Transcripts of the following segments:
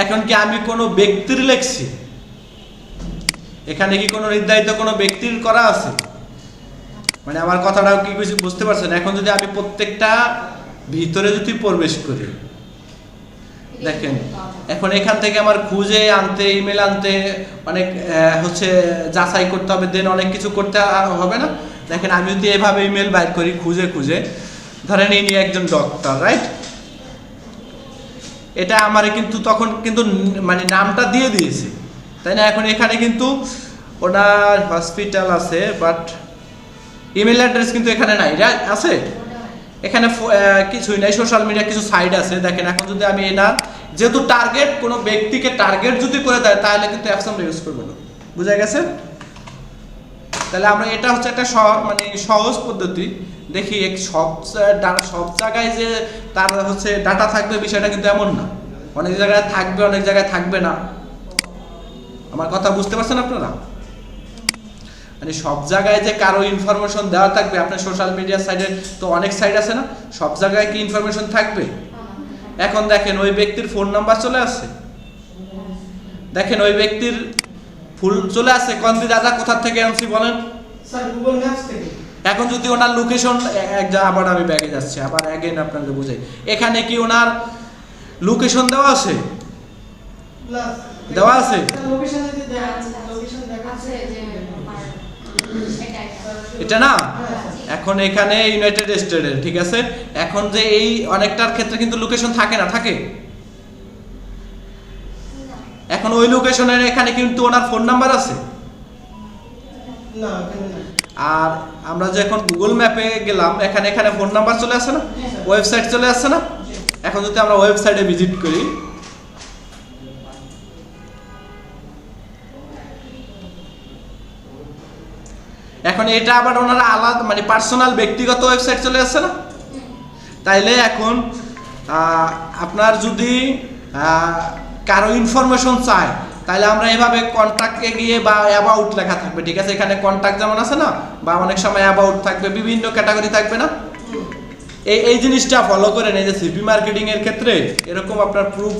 এখন কি আমি কোনো ব্যক্তির লিখছি? এখানে কি কোনো নির্ধারিত কোনো ব্যক্তির করা আছে? মানে আমার কথাটাও কি কিছু বুঝতে পারছেন? এখন যদি আমি প্রত্যেকটা ভিতরে যদি প্রবেশ করি, দেখেন এখন এখান থেকে আমার খুঁজে আনতে, ইমেল আনতে অনেক যাচাই করতে হবে, দেন অনেক কিছু করতে হবে না? দেখেন আমি যদি এভাবে ইমেল বাইর করি খুঁজে খুঁজে, ধরেন ইনি একজন ডক্টর, রাইট? এটা আমারে কিন্তু তখন কিন্তু মানে নামটা দিয়ে দিয়েছে, তাই না? এখন এখানে কিন্তু ওনার হসপিটাল আছে, বাট ইমেল অ্যাড্রেস কিন্তু এখানে নাই, আছে? এখানে কিছুই নাই, সোশ্যাল মিডিয়া কিছু সাইট আছে। দেখেন এখন যদি আমি এনার যেহেতু টার্গেট কোনো ব্যক্তিকে টার্গেট যদি করে দেয় তাহলে কিন্তু অ্যাপস আমরা ইউজ করবো না, বুঝা গেছে? তাহলে আমরা এটা হচ্ছে একটা মানে সহজ পদ্ধতি। দেখি সব জায়গায় যে তার ডাটা থাকবে বিষয়টা কিন্তু এমন না, অনেক জায়গায় থাকবে, অনেক জায়গায় থাকবে না। আমার কথা বুঝতে পারছেন আপনারা? মানে সব জায়গায় যে কারো ইনফরমেশন দেওয়া থাকবে, আপনার সোশ্যাল মিডিয়া সাইটে তো অনেক সাইট আছে না, সব জায়গায় কি ইনফরমেশন থাকবে? এখন দেখেন ওই ব্যক্তির ফোন নাম্বার চলে আসছে, দেখেন ওই ব্যক্তির ফুল চলে আসছে। কন্দি দাদা কোথা থেকে আনছি বলেন? স্যার গুগল ম্যাপস থেকে। এখন যদি ওনার লোকেশন আবার আমি ব্যাগে যাচ্ছি, আবার অ্যাগেন আপনাকে বুঝাই, এখানে কি ওনার লোকেশন দেওয়া আছে? দেওয়া আছে? এটা না, এখন এখানে ইউনাইটেড স্টেটের, ঠিক আছে? এখন যে এই অনেকটার ক্ষেত্রে কিন্তু লোকেশন থাকে না, থাকে? এখন ওই লোকেশনের এখানে কিন্তু ওনার ফোন নাম্বার আছে না। আর আমরা যে এখন গুগল ম্যাপে গেলাম, এখানে ফোন নাম্বার চলে আসছে না, ওয়েবসাইট চলে আসছে না? এখন যদি আমরা ওয়েবসাইটে ভিজিট করি, এখন এটা আবার ওনারা আলাদা মানে পার্সোনাল ব্যক্তিগত ওয়েবসাইট চলে আসছে না? তাইলে এখন আপনার যদি কারো ইনফরমেশন চায় তাহলে আমরা এভাবে কন্ট্যাক্টে গিয়ে বা অ্যাবাউট লেখা থাকবে, ঠিক আছে? এখানে কন্ট্যাক্ট যেমন আছে না, বা অনেক সময় অ্যাবাউট থাকবে, বিভিন্ন ক্যাটাগরি থাকবে না? এই জিনিসটা ফলো করে নেই যে সিপি মার্কেটিং এর ক্ষেত্রে এরকম আপনার প্রুফ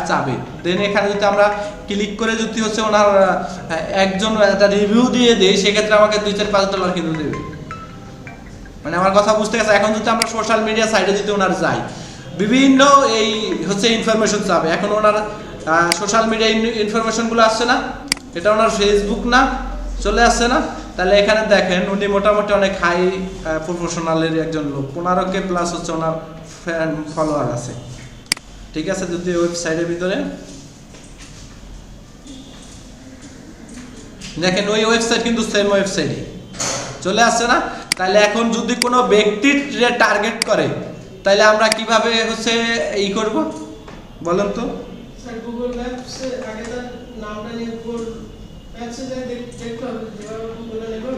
চাবে। দেন এখানে যদি আমরা ক্লিক করে যদি ওনার একজন একটা রিভিউ দিয়ে দিই, সেক্ষেত্রে আমাকে $2-4-5 কিন্তু দেবে। মানে আমার কথা বুঝতে গেছে? এখন যদি আমরা সোশ্যাল মিডিয়া সাইটে যদি ওনার যাই, বিভিন্ন এই ইনফরমেশন চাবে। এখন ওনার সোশ্যাল মিডিয়া ইনফরমেশনগুলো আসছে না, এটা ওনার ফেসবুক না, চলে আসছে না? তাহলে এখানে দেখেন উনি মোটামুটি অনেক হাই প্রফেশনালের একজন লোক, 15K প্লাস ওনার ফ্যান ফলোয়ার আছে, ঠিক আছে? যদি ওয়েবসাইটের ভিতরে দেখেন ওই ওয়েবসাইট কিন্তু সেম ওয়েবসাইটে চলে আসছে না? তাহলে এখন যদি কোনো ব্যক্তির টার্গেট করে তাহলে আমরা কিভাবে ই করব বলেন তো? স্যার গুগল ম্যাপসে আগে তার নামটা নিয়ে গুগল ম্যাপসে দেখতে হবে, যেভাবে গুগলে নেবেন।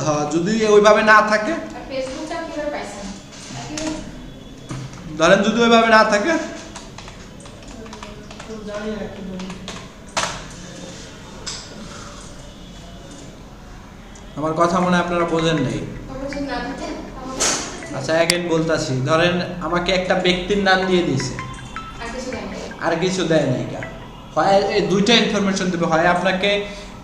হ্যাঁ, যদি ওইভাবে না থাকে, ফেসবুকটা কিভাবে পাইছেন? ধরেন যদি ওইভাবে না থাকে, জানি না কি বলবো। আমার কথা মনে হয় আপনারা বোঝেন নাই। আচ্ছা অ্যাগেন বলতাছি, ধরেন আমাকে একটা ব্যক্তির নাম দিয়ে দিয়েছে, আর কিছু দেয় নাই, হয় এই দুইটা ইনফরমেশন দিবে, হয় আপনাকে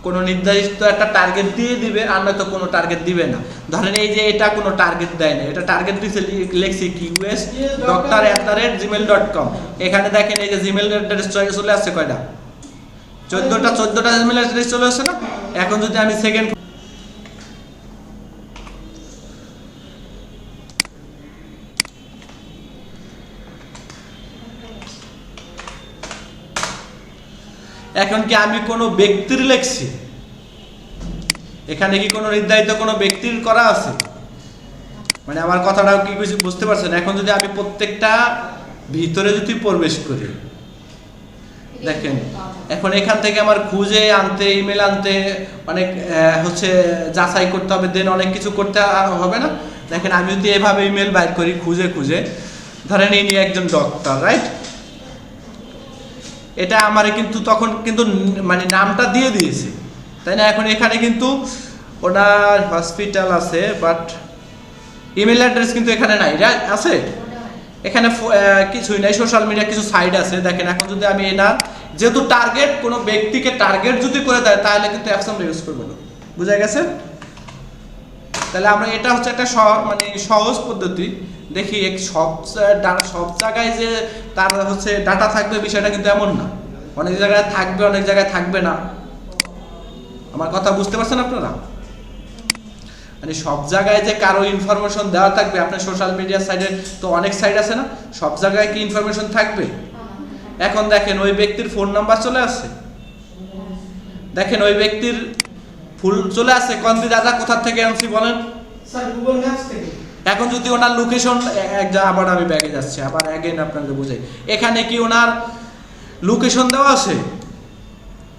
কোনো নির্ধারিত একটা টার্গেট দিয়ে দিবে, আর নয়তো কোনো টার্গেট দিবে না। ধরেন এই যে এটা কোনো টার্গেট দেয় না, এটা টার্গেট দিচ্ছে লেখছি কি US.doctor@gmail.com। এখানে দেখেন এই যে জিমেল অ্যাড্রেস চলে আসছে কয়টা? 14টা জিমেল অ্যাড্রেস চলে আসছে না? এখন যদি আমি সেকেন্ড এখন কি আমি কোনো ব্যক্তির লিখছি? এখানে কি কোনো নির্ধারিত কোনো ব্যক্তির করা আছে? মানে আমার কথাটাও কি কিছু বুঝতে পারছেন? এখন যদি আমি প্রত্যেকটা ভিতরে যদি প্রবেশ করি, দেখেন এখন এখান থেকে আমার খুঁজে আনতে, ইমেল আনতে অনেক যাচাই করতে হবে, দেন অনেক কিছু করতে হবে না? দেখেন আমি যদি এভাবে ইমেল বাইর করি খুঁজে খুঁজে, ধরেন ইনি একজন ডক্টর, রাইট? এটা আমারে কিন্তু তখন কিন্তু মানে নামটা দিয়ে দিয়েছে, তাই না? এখন এখানে কিন্তু ওনার হসপিটাল আছে, বাট ইমেল অ্যাড্রেস কিন্তু এখানে নাই, আছে? এখানে কিছুই নাই, সোশ্যাল মিডিয়া কিছু সাইট আছে। দেখেন এখন যদি আমি এনার যেহেতু টার্গেট কোনো ব্যক্তিকে টার্গেট যদি করে দেয় তাহলে কিন্তু অ্যাপস আমরা ইউজ করবো না। বুঝা গেছে? তাহলে আমরা এটা হচ্ছে একটা মানে সহজ পদ্ধতি। দেখি সব জায়গায় যে তার হচ্ছে ডাটা থাকবে বিষয়টা কিন্তু এমন না, অনেক জায়গায় থাকবে অনেক জায়গায় থাকবে না। আমার কথা বুঝতে পারছেন আপনারা? মানে সব জায়গায় যে কারো ইনফরমেশন দেওয়া থাকবে, আপনার সোশ্যাল মিডিয়া সাইটে তো অনেক সাইট আছে না, সব জায়গায় কি ইনফরমেশন থাকবে? এখন দেখেন ওই ব্যক্তির ফোন নাম্বার চলে আসছে, দেখেন ওই ব্যক্তির ফুল চলে আসছে। কন্দি দাদা কোথা থেকে আনছি বলেন? স্যার গুগল ম্যাপস থেকে। এখন যদি ওনার লোকেশন আবার আমি ব্যাগে যাচ্ছি, আবার অ্যাগেন আপনাদের বুঝাই, এখানে কি ওনার লোকেশন দেওয়া আছে?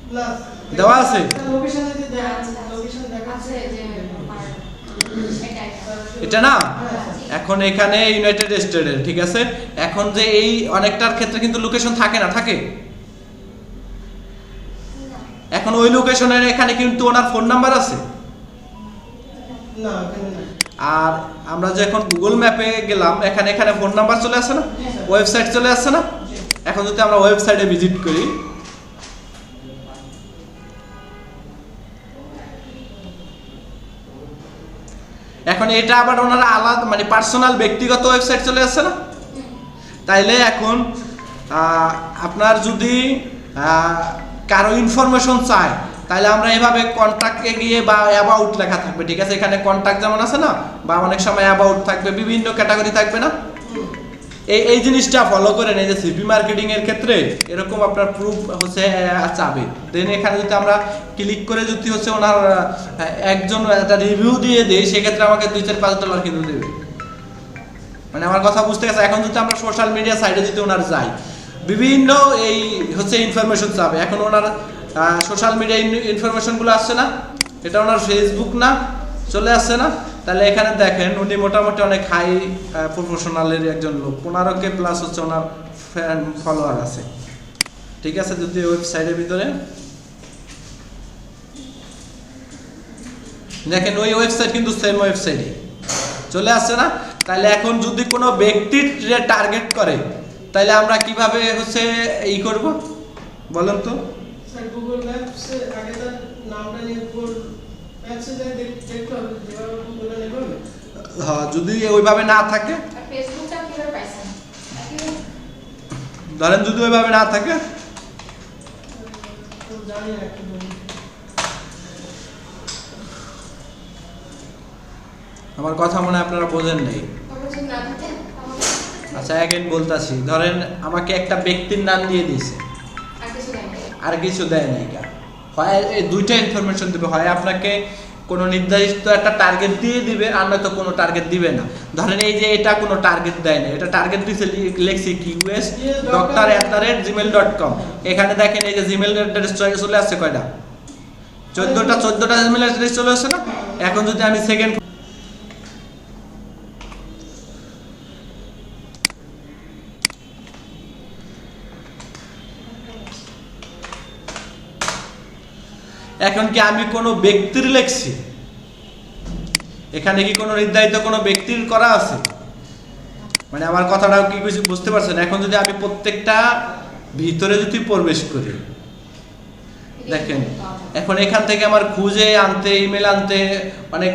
প্লাস দেওয়া আছে? লোকেশন যদি লোকেশন আছে দেখাচ্ছে যে আমার এটা এটা না, এখন এখানে ইউনাইটেড স্টেটের, ঠিক আছে। এখন যে এই অনেকটার ক্ষেত্রে কিন্তু লোকেশন থাকে না, থাকে। এখন ওই লোকেশনের এখানে কিন্তু ওনার ফোন নাম্বার আছে। না এখানে না। আর আমরা যখন গুগল ম্যাপে গেলাম, এখানে ফোন নাম্বার চলে আসছে না, ওয়েবসাইট চলে আসছে না। এখন যদি আমরা ওয়েবসাইটে ভিজিট করি, এখন এটা আবার ওনারা আলাদা মানে পার্সোনাল ব্যক্তিগত ওয়েবসাইট চলে আসছে না। তাইলে এখন আপনার যদি কারো ইনফরমেশন চায় তাহলে আমরা এভাবে কন্ট্যাক্টে গিয়ে বা অ্যাবাউট লেখা থাকবে, ঠিক আছে। এখানে কন্ট্যাক্ট যেমন আছে না, বা অনেক সময় অ্যাবাউট থাকবে, বিভিন্ন ক্যাটাগরি থাকবে না। এই জিনিসটা ফলো করে নেই যে সিপি মার্কেটিং এর ক্ষেত্রে এরকম আপনার প্রুফ হচ্ছে চাবে। দেন এখানে যদি আমরা ক্লিক করে যদি হচ্ছে ওনার একজন একটা রিভিউ দিয়ে দেই, সেক্ষেত্রে আমাকে $2-4-5 কিন্তু দেবে। মানে আমার কথা বুঝতে গেছে? এখন যদি আমরা সোশ্যাল মিডিয়া সাইটে যদি ওনার যাই, বিভিন্ন এই হচ্ছে ইনফরমেশন চাবে। এখন ওনার সোশ্যাল মিডিয়া ইনফরমেশনগুলো আসছে না, এটা ওনার ফেসবুক না, চলে আসছে না। তাহলে এখানে দেখেন উনি মোটামুটি অনেক হাই প্রফেশনালের একজন লোক, 15K প্লাস হচ্ছে ওনার ফলোয়ার আছে, ঠিক আছে। যদি ওয়েবসাইটের ভিতরে দেখেন ওই ওয়েবসাইট কিন্তু সেম ওয়েবসাইটে চলে আসছে না। তাহলে এখন যদি কোনো ব্যক্তির টার্গেট করে তাহলে আমরা কিভাবে হচ্ছে ই করব বলেন তো? স্যার গুগল ম্যাপস আগে তার নামটা নিয়ে গুগল ম্যাপসে যাই দেখতে হবে যেভাবে গুগলে নেবে। হ্যাঁ, যদি ওইভাবে না থাকে, আর ফেসবুকটা কিভাবে পাইছেন? ধরেন যদি ওইভাবে না থাকে, তো জানি না কি বলি। আমার কথা মনে হয় আপনারা বোঝেন নেই। তারপর যদি না থাকে আচ্ছা অ্যাগেন বলতাছি, ধরেন আমাকে একটা ব্যক্তির নাম দিয়ে দিয়েছে, আর কিছু দেন আর কিছু দেয় নাই, হয় এই দুইটা ইনফরমেশন দিবে, হয় আপনাকে কোনো নির্দিষ্ট একটা টার্গেট দিয়ে দিবে, আর নয়তো কোনো টার্গেট দিবে না। ধরেন এই যে এটা কোনো টার্গেট দেয় না, এটা টার্গেট দিচ্ছে লেখছি QS doctor@gmail.com। এখানে দেখেন এই যে জিমেল অ্যাড্রেস চলে আসছে কয়টা? 14টা জিমেল অ্যাড্রেস চলে আসছে না। এখন যদি আমি সেকেন্ড এখন কি আমি কোনো ব্যক্তির লেখছি? এখানে কি কোনো নির্ধারিত কোনো ব্যক্তির করা আছে? মানে আমার কথাটাও কি কিছু বুঝতে পারছেন? এখন যদি আমি প্রত্যেকটা ভিতরে যদি প্রবেশ করি, দেখেন এখন এখান থেকে আমার খুঁজে আনতে, ইমেল আনতে অনেক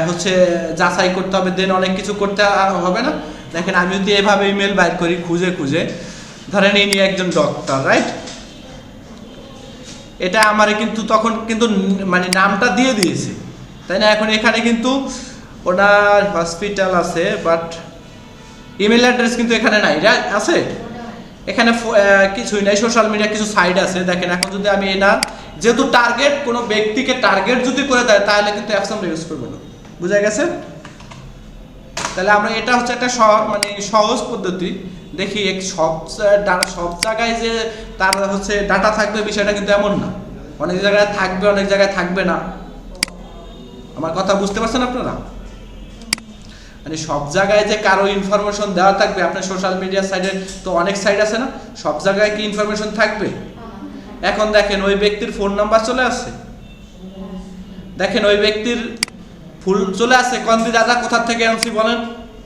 হচ্ছে যাচাই করতে হবে, দেন অনেক কিছু করতে হবে না। দেখেন আমি যদি এভাবে ইমেল বাইর করি খুঁজে খুঁজে, ধরেন ইনি একজন ডক্টর, রাইট? এটা আমারে কিন্তু তখন কিন্তু মানে নামটা দিয়ে দিয়েছে, তাই না? এখন এখানে কিন্তু ওনার হসপিটাল আছে, বাট ইমেল অ্যাড্রেস কিন্তু এখানে নাই, আছে? এখানে কিছুই নাই, সোশ্যাল মিডিয়া কিছু সাইট আছে। দেখেন এখন যদি আমি এনার যেহেতু টার্গেট কোনো ব্যক্তিকে টার্গেট যদি করে দেয় তাহলে কিন্তু অ্যাপস আমরা ইউজ করবো না। বুঝা গেছে? তাহলে আমরা এটা হচ্ছে একটা মানে সহজ পদ্ধতি। দেখি সব জায়গায় যে তার হচ্ছে ডাটা থাকবে বিষয়টা কিন্তু এমন না, অনেক জায়গায় থাকবে অনেক জায়গায় থাকবে না। আমার কথা বুঝতে পারছেন আপনারা? মানে সব জায়গায় যে কারো ইনফরমেশন দেওয়া থাকবে, আপনার সোশ্যাল মিডিয়া সাইটে তো অনেক সাইট আছে না, সব জায়গায় কি ইনফরমেশন থাকবে? এখন দেখেন ওই ব্যক্তির ফোন নাম্বার চলে আসছে, দেখেন ওই ব্যক্তির ফুল চলে আসছে। কন্দি দাদা কোথা থেকে আনছি বলেন?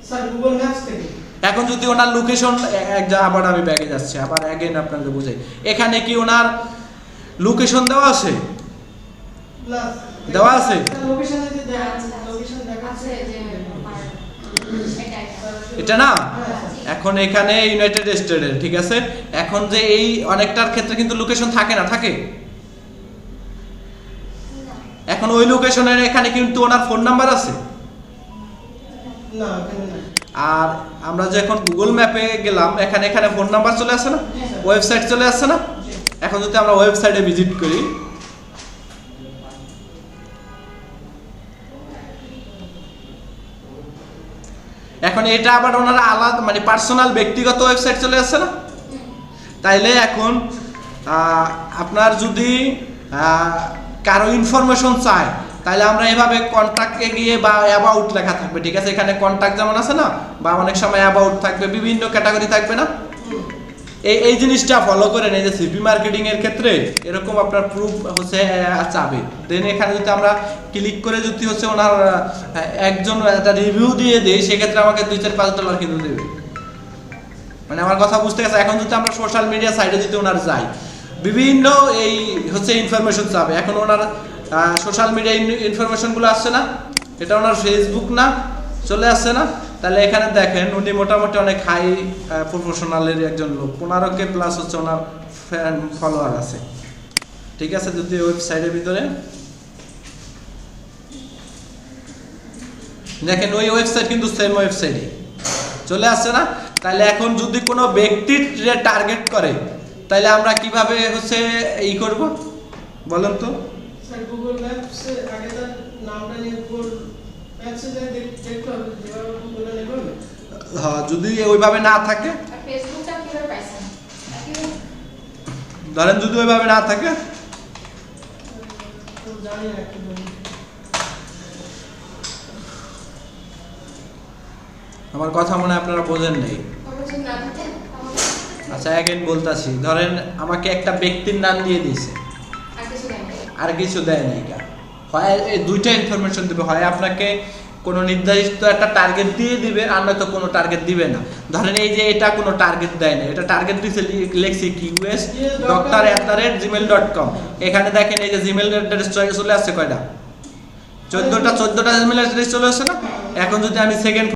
স্যার গুগল ম্যাপস থেকে। এখন যদি ওনার লোকেশন আবার আমি ব্যাগে যাচ্ছি, আবার অ্যাগেন আপনাদের বুঝাই, এখানে কি ওনার লোকেশন দেওয়া আছে? প্লাস দেওয়া আছে? লোকেশনে যে লোকেশন দেখাচ্ছে আছে যে আমার এটা এটা না, এখন এখানে ইউনাইটেড স্টেটের, ঠিক আছে। এখন যে এই অনেকটার ক্ষেত্রে কিন্তু লোকেশন থাকে না, থাকে। এখন ওই লোকেশনের এখানে কিন্তু ওনার ফোন নাম্বার আছে। না এখানে না। আর আমরা যে এখন গুগল ম্যাপে গেলাম, এখানে ফোন নাম্বার চলে আসছে না, ওয়েবসাইট চলে আসছে না। এখন যদি আমরা ওয়েবসাইটে ভিজিট করি, এখন এটা আবার ওনারা আলাদা মানে পার্সোনাল ব্যক্তিগত ওয়েবসাইট চলে আসছে না। তাইলে এখন আপনার যদি কারো ইনফরমেশন চায়, তাহলে আমরা এভাবে কন্ট্যাক্টে গিয়ে বা অ্যাবাউট লেখা থাকবে, ঠিক আছে। এখানে কন্ট্যাক্ট যেমন আছে না, বা অনেক সময় অ্যাবাউট থাকবে, বিভিন্ন ক্যাটাগরি থাকবে না। এই জিনিসটা ফলো করে নেই যে সিপি মার্কেটিং এর ক্ষেত্রে এরকম আপনার প্রুফ হচ্ছে চাবে। দেন এখানে যদি আমরা ক্লিক করে যদি হচ্ছে ওনার একজন একটা রিভিউ দিয়ে দেই, সেক্ষেত্রে আমাকে $2-4-5 কিন্তু দেবে। মানে আমার কথা বুঝতে গেছে। এখন যদি আমরা সোশ্যাল মিডিয়া সাইটে যদি ওনার যাই, বিভিন্ন এই হচ্ছে ইনফরমেশন চাবে। এখন ওনার সোশ্যাল মিডিয়া ইনফরমেশনগুলো আসছে না, এটা ওনার ফেসবুক না, চলে আসছে না। তাহলে এখানে দেখেন উনি মোটামুটি অনেক হাই প্রফেশনালের একজন লোক, 15K প্লাস হচ্ছে ওনার ফ্যান ফলোয়ার আছে, ঠিক আছে। যদি ওয়েবসাইটের ভিতরে দেখেন, ওই ওয়েবসাইট কিন্তু সেম ওয়েবসাইটই চলে আসছে না। তাহলে এখন যদি কোনো ব্যক্তির টার্গেট করে, তাহলে আমরা কিভাবে হচ্ছে করব বলেন তো? স্যার গুগল ম্যাপসে আগে তার নামটা নিয়ে গুগল ম্যাপসে দেখতে হবে যেভাবে গুগলে নেবেন। হ্যাঁ, যদি ওইভাবে না থাকে, আর ফেসবুকটা কিভাবে পাইছেন? ধরেন যদি ওইভাবে না থাকে, তো জানি না কি বলি। আমার কথা মনে হয় আপনারা বোঝেন নেই। আমার যদি না থাকে তাহলে আচ্ছা, অ্যাগেন বলতাছি, ধরেন আমাকে একটা ব্যক্তির নাম দিয়ে দিয়েছে, আর কিছু দেন না। আর কিছু দেয় নাই। হয় এই দুইটা ইনফরমেশন দিবে, হয় আপনাকে কোনো নির্দিষ্ট একটা টার্গেট দিয়ে দিবে, আর নয়তো কোনো টার্গেট দিবে না। ধরেন এই যে এটা কোনো টার্গেট দেয় না, এটা টার্গেট দিচ্ছে লেখছি কি US.doctor@gmail.com। এখানে দেখেন এই যে জিমেল অ্যাড্রেস চলে আসছে কয়টা, 14টা জিমেল অ্যাড্রেস চলে আসছে না। এখন যদি আমি সেকেন্ড